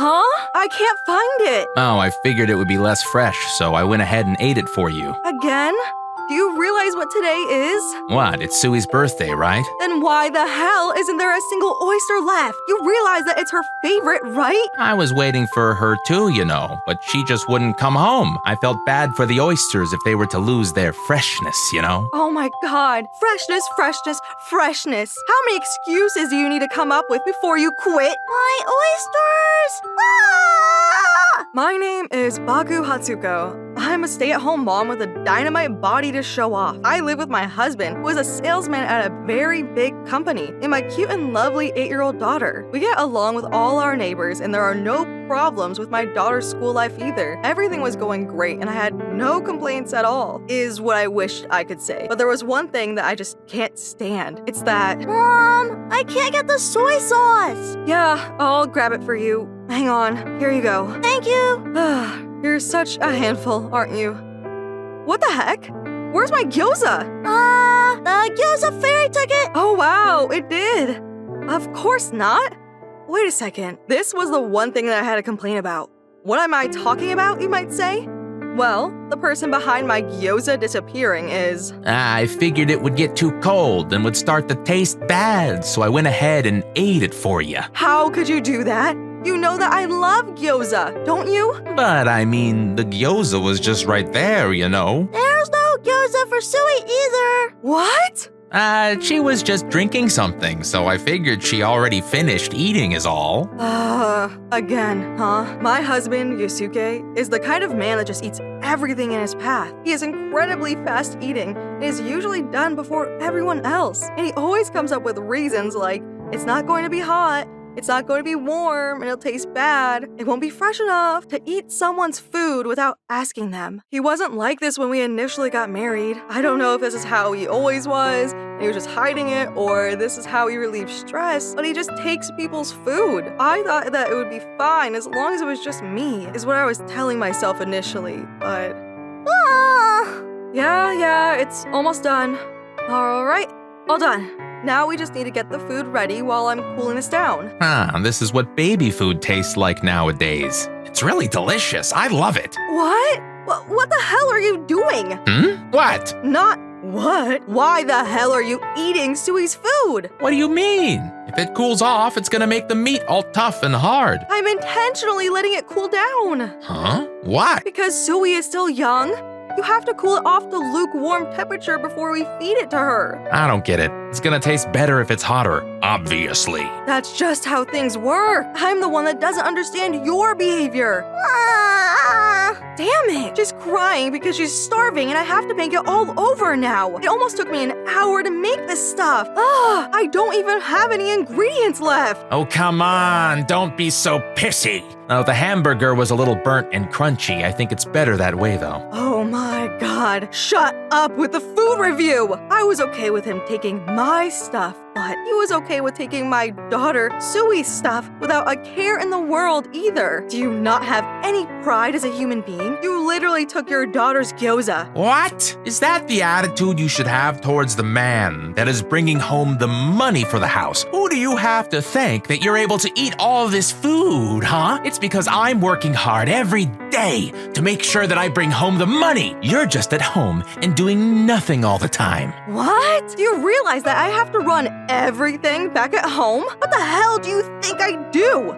Huh? I can't find it. Oh, I figured it would be less fresh, so I went ahead and ate it for you. Again? Do you realize what today is? What? It's Sui's birthday, right? Then why the hell isn't there a single oyster left? You realize that it's her favorite, right? I was waiting for her too, you know, but she just wouldn't come home. I felt bad for the oysters if they were to lose their freshness, you know? Oh my god. Freshness, freshness, freshness. How many excuses do you need to come up with before you quit? My oysters! Ah! My name is Baku Hatsuko. I'm a stay-at-home mom with a dynamite body to show off. I live with my husband, who is a salesman at a very big company, and my cute and lovely 8-year-old daughter. We get along with all our neighbors, and there are no problems with my daughter's school life either. Everything was going great, and I had no complaints at all, is what I wished I could say. But there was one thing that I just can't stand. It's that, Mom, I can't get the soy sauce. Yeah, I'll grab it for you. Hang on, here you go. Thank you. You're such a handful, aren't you? What the heck? Where's my gyoza? The gyoza ferry ticket. Oh wow, it did. Of course not. Wait a second. This was the one thing that I had to complain about. What am I talking about, you might say? Well, the person behind my gyoza disappearing is… I figured it would get too cold and would start to taste bad, so I went ahead and ate it for you. How could you do that? You know that I love gyoza, don't you? But I mean, the gyoza was just right there, you know? There's no gyoza for Sui either. What? She was just drinking something, so I figured she already finished eating is all. Again, huh? My husband, Yusuke, is the kind of man that just eats everything in his path. He is incredibly fast eating and is usually done before everyone else. And he always comes up with reasons like, it's not going to be hot, it's not going to be warm, and it'll taste bad. It won't be fresh enough to eat someone's food without asking them. He wasn't like this when we initially got married. I don't know if this is how he always was, and he was just hiding it, or this is how he relieves stress, but he just takes people's food. I thought that it would be fine as long as it was just me, is what I was telling myself initially, but… Yeah, it's almost done. Alright, all done. Now we just need to get the food ready while I'm cooling this down. This is what baby food tastes like nowadays. It's really delicious. I love it. What? What the hell are you doing? What? Not what? Why the hell are you eating Sui's food? What do you mean? If it cools off, it's gonna make the meat all tough and hard. I'm intentionally letting it cool down. Huh? Why? Because Sui is still young. You have to cool it off to lukewarm temperature before we feed it to her. I don't get it. It's gonna taste better if it's hotter, obviously. That's just how things work. I'm the one that doesn't understand your behavior. Damn it! She's crying because she's starving and I have to make it all over now. It almost took me an hour to make this stuff. I don't even have any ingredients left. Oh, come on. Don't be so pissy. Oh, the hamburger was a little burnt and crunchy. I think it's better that way, though. Oh my god. Shut up with the food review. I was okay with him taking my stuff, but he was okay with taking my daughter Sui's stuff without a care in the world either. Do you not have any pride as a human being? You literally took your daughter's gyoza. What? Is that the attitude you should have towards the man that is bringing home the money for the house? Who do you have to thank that you're able to eat all this food, huh? It's because I'm working hard every day to make sure that I bring home the money. You're just at home and doing nothing all the time. What? Do you realize that I have to run everything back at home? What the hell do you think I do?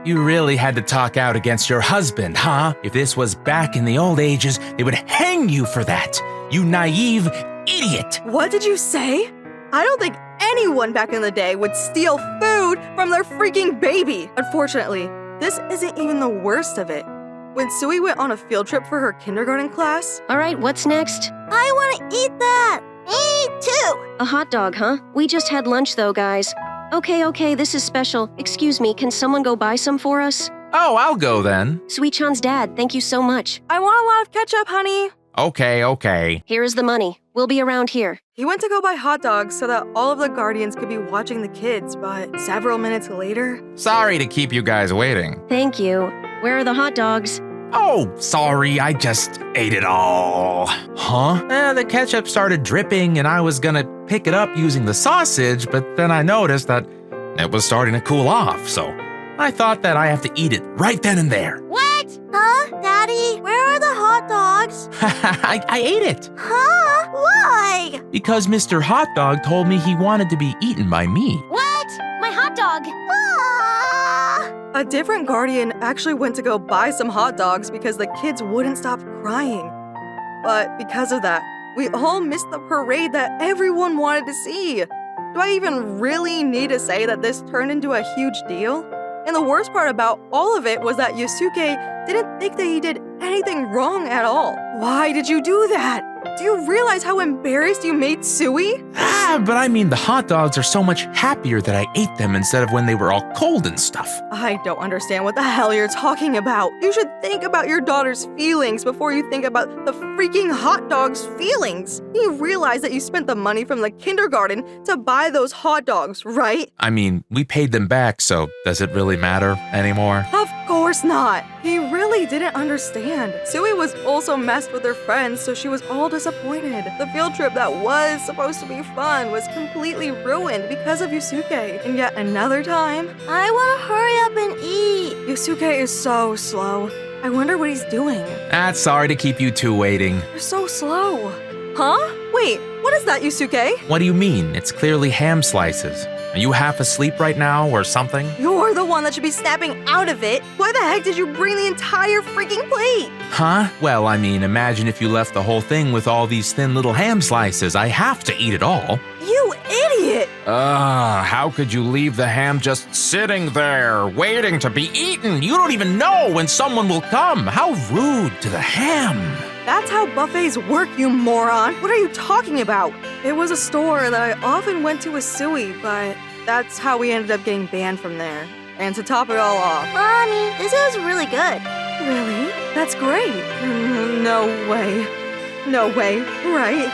You really had to talk out against your husband, huh? If this was back in the old ages, they would hang you for that. You naive idiot. What did you say? I don't think anyone back in the day would steal food from their freaking baby. Unfortunately, this isn't even the worst of it. When Sui went on a field trip for her kindergarten class… All right, what's next? I want to eat that! Me too! A hot dog, huh? We just had lunch though, guys. Okay, this is special. Excuse me, can someone go buy some for us? Oh, I'll go then. Sweet-chan's dad, thank you so much. I want a lot of ketchup, honey. Okay. Here is the money. We'll be around here. He went to go buy hot dogs so that all of the guardians could be watching the kids, but several minutes later… Sorry to keep you guys waiting. Thank you. Where are the hot dogs? Oh, sorry, I just ate it all. Huh? The ketchup started dripping and I was gonna pick it up using the sausage, but then I noticed that it was starting to cool off, so I thought that I have to eat it right then and there. What? Huh? Daddy, where are the hot dogs? I ate it. Huh? Why? Because Mr. Hot Dog told me he wanted to be eaten by me. What? My hot dog. Ah! A different guardian actually went to go buy some hot dogs because the kids wouldn't stop crying. But because of that, we all missed the parade that everyone wanted to see. Do I even really need to say that this turned into a huge deal? And the worst part about all of it was that Yusuke didn't think that he did anything wrong at all. Why did you do that? Do you realize how embarrassed you made Sui? But I mean, the hot dogs are so much happier that I ate them instead of when they were all cold and stuff. I don't understand what the hell you're talking about. You should think about your daughter's feelings before you think about the freaking hot dog's feelings. You realize that you spent the money from the kindergarten to buy those hot dogs, right? I mean, we paid them back, so does it really matter anymore? Of course not. He really didn't understand. Sui was also messed with her friends, so she was all disappointed. The field trip that was supposed to be fun was completely ruined because of Yusuke. And yet another time, I want to hurry up and eat. Yusuke is so slow. I wonder what he's doing. Sorry to keep you two waiting. You're so slow. Huh? Wait, what is that, Yusuke? What do you mean? It's clearly ham slices. Are you half asleep right now or something? You're the one that should be snapping out of it. Why the heck did you bring the entire freaking plate? Huh? Well, I mean, imagine if you left the whole thing with all these thin little ham slices. I have to eat it all. You idiot! How could you leave the ham just sitting there, waiting to be eaten? You don't even know when someone will come. How rude to the ham. That's how buffets work, you moron. What are you talking about? It was a store that I often went to with Sui, but that's how we ended up getting banned from there. And to top it all off. Mommy, this is really good. Really? That's great. No way. No way, right?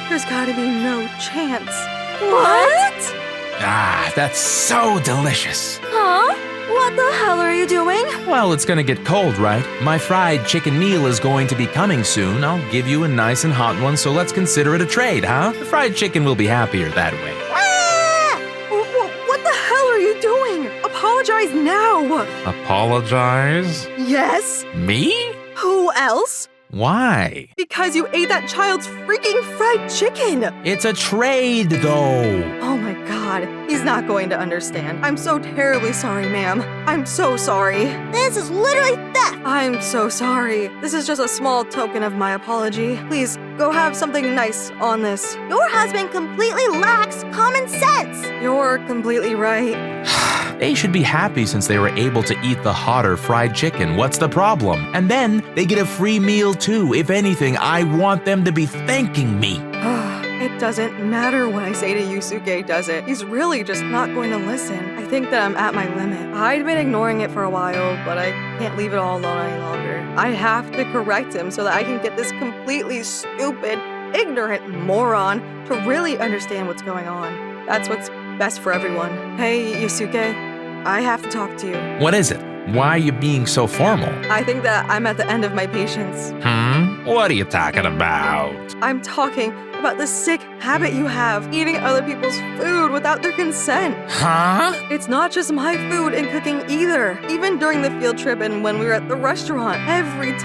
There's gotta be no chance. What? That's so delicious. Huh? What the hell are you doing? Well, it's gonna get cold, right? My fried chicken meal is going to be coming soon. I'll give you a nice and hot one, so let's consider it a trade, huh? The fried chicken will be happier that way. Ah! What the hell are you doing? Apologize now. Apologize? Yes? Me? Who else? Why? Because you ate that child's freaking fried chicken! It's a trade, though. Oh my god, he's not going to understand. I'm so terribly sorry, ma'am. I'm so sorry. This is literally theft. I'm so sorry. This is just a small token of my apology. Please, go have something nice on this. Your husband completely lacks common sense. You're completely right. They should be happy since they were able to eat the hotter fried chicken. What's the problem? And then they get a free meal too. If anything, I want them to be thanking me. It doesn't matter what I say to Yusuke, does it? He's really just not going to listen. I think that I'm at my limit. I'd been ignoring it for a while, but I can't leave it all alone any longer. I have to correct him so that I can get this completely stupid, ignorant moron to really understand what's going on. That's what's best for everyone. Hey, Yusuke, I have to talk to you. What is it? Why are you being so formal? I think that I'm at the end of my patience. What are you talking about? I'm talking about the sick habit you have, eating other people's food without their consent. Huh? It's not just my food and cooking either. Even during the field trip and when we were at the restaurant, every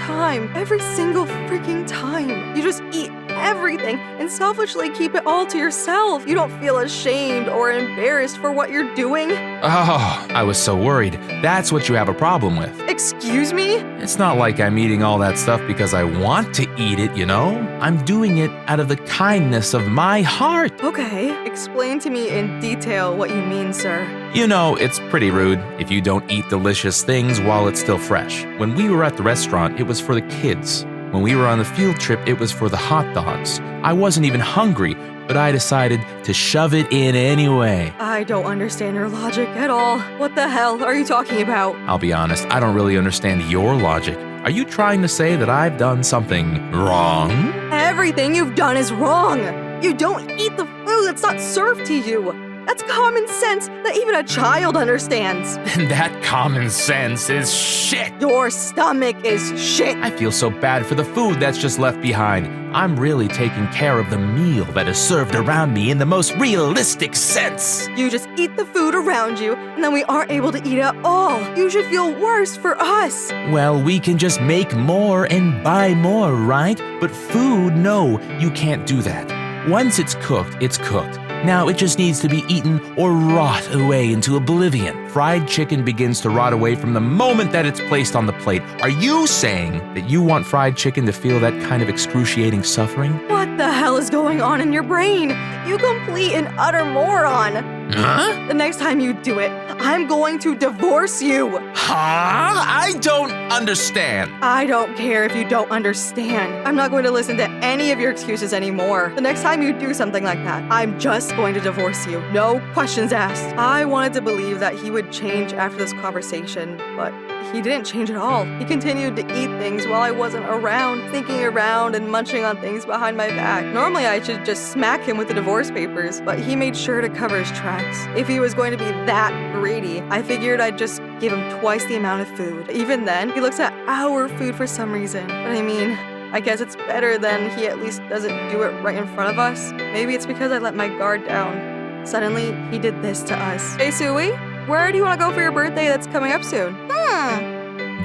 single freaking time, you just eat everything and selfishly keep it all to yourself. You don't feel ashamed or embarrassed for what you're doing. Oh, I was so worried. That's what you have a problem with. Excuse me? It's not like I'm eating all that stuff because I want to eat it, you know? I'm doing it out of the kindness of my heart. Okay, explain to me in detail what you mean, sir. You know, it's pretty rude if you don't eat delicious things while it's still fresh. When we were at the restaurant, it was for the kids. When we were on the field trip, it was for the hot dogs. I wasn't even hungry, but I decided to shove it in anyway. I don't understand your logic at all. What the hell are you talking about? I'll be honest, I don't really understand your logic. Are you trying to say that I've done something wrong? Everything you've done is wrong. You don't eat the food that's not served to you. That's common sense that even a child understands. That common sense is shit. Your stomach is shit. I feel so bad for the food that's just left behind. I'm really taking care of the meal that is served around me in the most realistic sense. You just eat the food around you, and then we aren't able to eat it all. You should feel worse for us. Well, we can just make more and buy more, right? But food, no, you can't do that. Once it's cooked, it's cooked. Now it just needs to be eaten or rot away into oblivion. Fried chicken begins to rot away from the moment that it's placed on the plate. Are you saying that you want fried chicken to feel that kind of excruciating suffering? What the hell is going on in your brain? You complete and utter moron. Huh? The next time you do it, I'm going to divorce you. Huh? I don't understand. I don't care if you don't understand. I'm not going to listen to any of your excuses anymore. The next time you do something like that, I'm just going to divorce you. No questions asked. I wanted to believe that he would change after this conversation, but he didn't change at all. He continued to eat things while I wasn't around, thinking around and munching on things behind my back. Normally, I should just smack him with the divorce papers, but he made sure to cover his tracks. If he was going to be that greedy, I figured I'd just give him twice the amount of food. Even then, he looks at our food for some reason. But I mean, I guess it's better than he at least doesn't do it right in front of us. Maybe it's because I let my guard down. Suddenly, he did this to us. Hey, Sui, where do you want to go for your birthday that's coming up soon?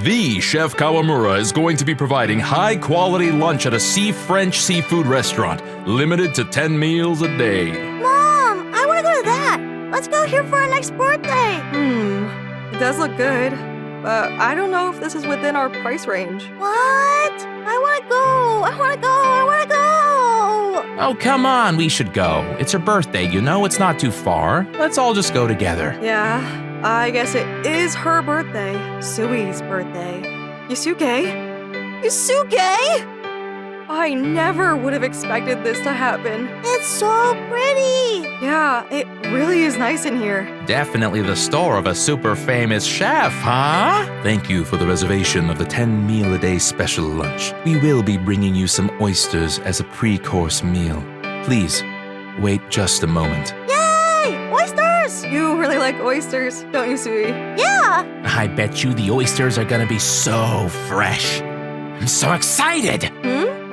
The Chef Kawamura is going to be providing high-quality lunch at a French seafood restaurant, limited to 10 meals a day. Mom, I want to go to that. Let's go here for our next birthday. It does look good, but I don't know if this is within our price range. What? I want to go. I want to go. I want to go. Oh, come on, we should go. It's her birthday, you know, it's not too far. Let's all just go together. Yeah, I guess it is her birthday. Sui's birthday. Yusuke? Yusuke? I never would have expected this to happen. It's so pretty. Yeah, it really is nice in here. Definitely the store of a super famous chef, huh? Thank you for the reservation of the 10 meal a day special lunch. We will be bringing you some oysters as a pre-course meal. Please, wait just a moment. Yay! Oysters! You really like oysters, don't you, Sui? Yeah. I bet you the oysters are gonna be so fresh. I'm so excited!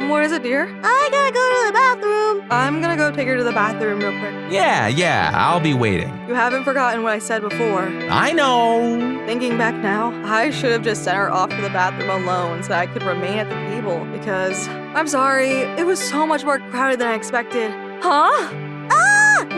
What is it, dear? I gotta go to the bathroom. I'm gonna go take her to the bathroom real quick. Yeah, I'll be waiting. You haven't forgotten what I said before. I know. Thinking back now, I should have just sent her off to the bathroom alone so that I could remain at the table because, I'm sorry, it was so much more crowded than I expected. Huh?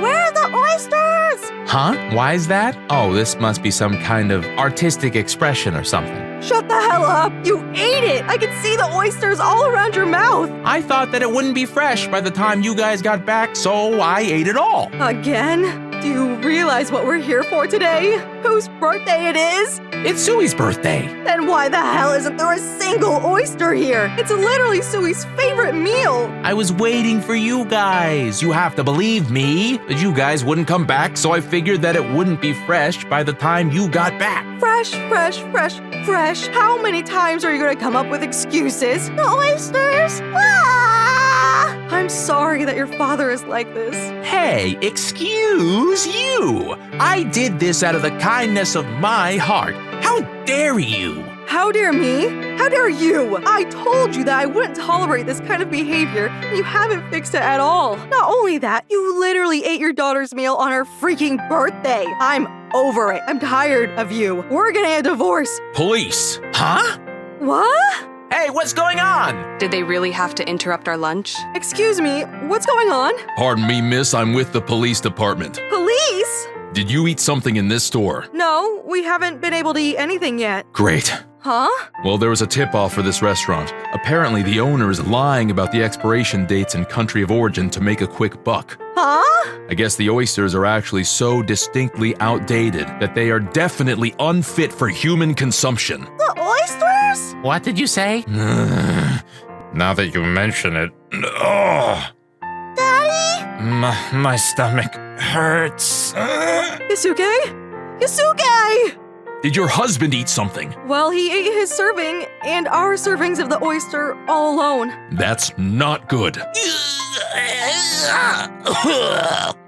Where are the oysters? Huh? Why is that? Oh, this must be some kind of artistic expression or something. Shut the hell up! You ate it! I can see the oysters all around your mouth! I thought that it wouldn't be fresh by the time you guys got back, so I ate it all. Again? Do you realize what we're here for today? Whose birthday it is? It's Sui's birthday. Then why the hell isn't there a single oyster here? It's literally Sui's favorite meal! I was waiting for you guys. You have to believe me that you guys wouldn't come back, so I figured that it wouldn't be fresh by the time you got back. Fresh, fresh, fresh, fresh. How many times are you gonna come up with excuses? The oysters? Ah! I'm sorry that your father is like this. Hey, excuse you! I did this out of the kindness of my heart. How dare you? How dare me? How dare you? I told you that I wouldn't tolerate this kind of behavior, and you haven't fixed it at all. Not only that, you literally ate your daughter's meal on her freaking birthday. I'm over it. I'm tired of you. We're getting a divorce. Police! Huh? What? Hey, what's going on? Did they really have to interrupt our lunch? Excuse me, what's going on? Pardon me, miss, I'm with the police department. Police? Did you eat something in this store? No, we haven't been able to eat anything yet. Great. Huh? Well, there was a tip-off for this restaurant. Apparently, the owner is lying about the expiration dates and country of origin to make a quick buck. Huh? I guess the oysters are actually so distinctly outdated that they are definitely unfit for human consumption. The oysters? What did you say? Now that you mention it, oh, Daddy? my stomach hurts. Yusuke? Yusuke! Did your husband eat something? Well, he ate his serving and our servings of the oyster all alone. That's not good.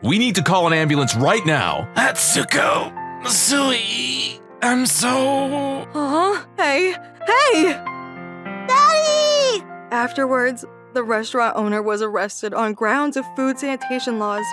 We need to call an ambulance right now. Hatsuko, Sui, I'm so... Huh? Hey! Hey! Daddy! Afterwards, the restaurant owner was arrested on grounds of food sanitation laws.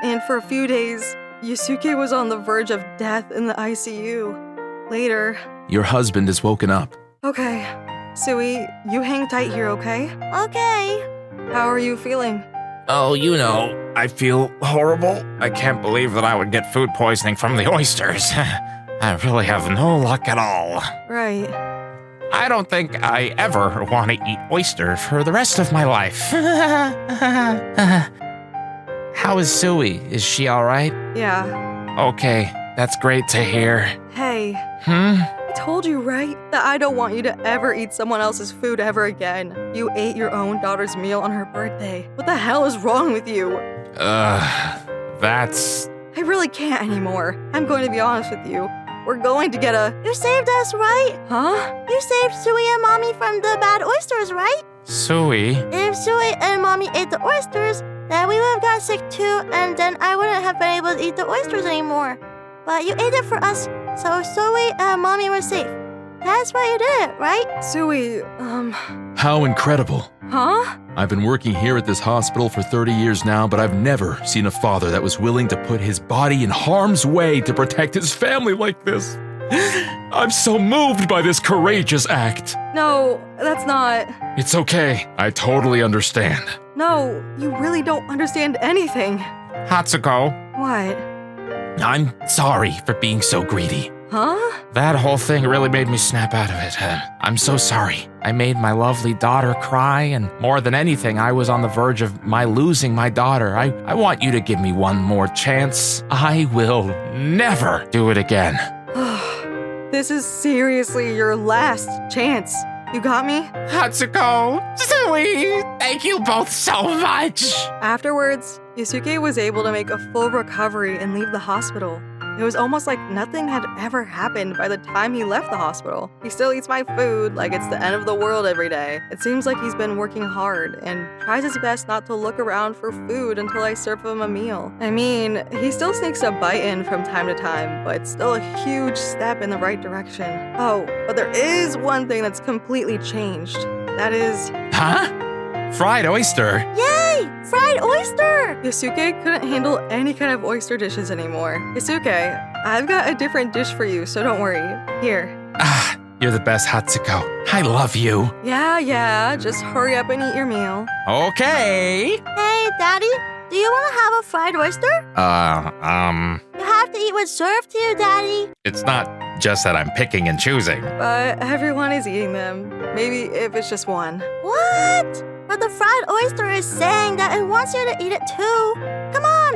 And for a few days, Yusuke was on the verge of death in the ICU. Later... Your husband is woken up. Okay. Sui, you hang tight here, okay? Okay. How are you feeling? Oh, you know, I feel horrible. I can't believe that I would get food poisoning from the oysters. I really have no luck at all. Right. I don't think I ever want to eat oyster for the rest of my life. How is Sui? Is she all right? Yeah. Okay, that's great to hear. Hey, I told you, right? That I don't want you to ever eat someone else's food ever again. You ate your own daughter's meal on her birthday. What the hell is wrong with you? That's... I really can't anymore. I'm going to be honest with you. We're going to get a... You saved us, right? Huh? You saved Sui and Mommy from the bad oysters, right? Sui? If Sui and Mommy ate the oysters, then we would have got sick too, and then I wouldn't have been able to eat the oysters anymore. But you ate it for us, so Sui and Mommy were safe. That's why you did it, right? Sui, How incredible. huh? I've been working here at this hospital for 30 years now, but I've never seen a father that was willing to put his body in harm's way to protect his family like this. I'm so moved by this courageous act. No, that's not... It's okay. I totally understand. No, you really don't understand anything. Hatsuko, What? I'm sorry for being so greedy. Huh? That whole thing really made me snap out of it. I'm so sorry. I made my lovely daughter cry, and more than anything, I was on the verge of losing my daughter. I want you to give me one more chance. I will never do it again. This is seriously your last chance. You got me? Hatsuko, Sui, thank you both so much. Afterwards, Yusuke was able to make a full recovery and leave the hospital. It was almost like nothing had ever happened by the time he left the hospital. He still eats my food like it's the end of the world every day. It seems like he's been working hard and tries his best not to look around for food until I serve him a meal. I mean, he still sneaks a bite in from time to time, but it's still a huge step in the right direction. Oh, but there is one thing that's completely changed. That is... Huh? Fried oyster? Yay! Fried oyster! Yusuke couldn't handle any kind of oyster dishes anymore. Yusuke, I've got a different dish for you, so don't worry. Here. Ah, you're the best, Hatsuko. I love you. Yeah, just hurry up and eat your meal. Okay. Hey, Daddy, do you want to have a fried oyster? You have to eat what's served to you, Daddy. It's not just that I'm picking and choosing. But everyone is eating them. Maybe if it's just one. What? But the fried oyster is saying that it wants you to eat it too. Come on.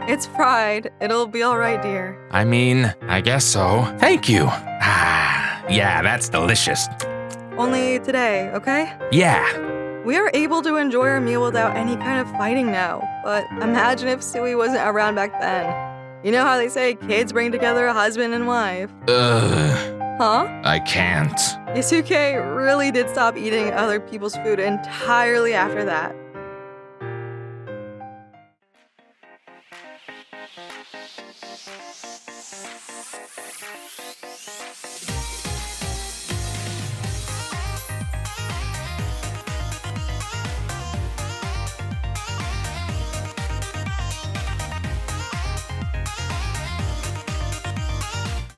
It's fried. It'll be all right, dear. I mean, I guess so. Thank you. Ah, yeah, that's delicious. Only today, okay? Yeah. We are able to enjoy our meal without any kind of fighting now. But imagine if Sui wasn't around back then. You know how they say kids bring together a husband and wife? Huh? I can't. Yusuke really did stop eating other people's food entirely after that.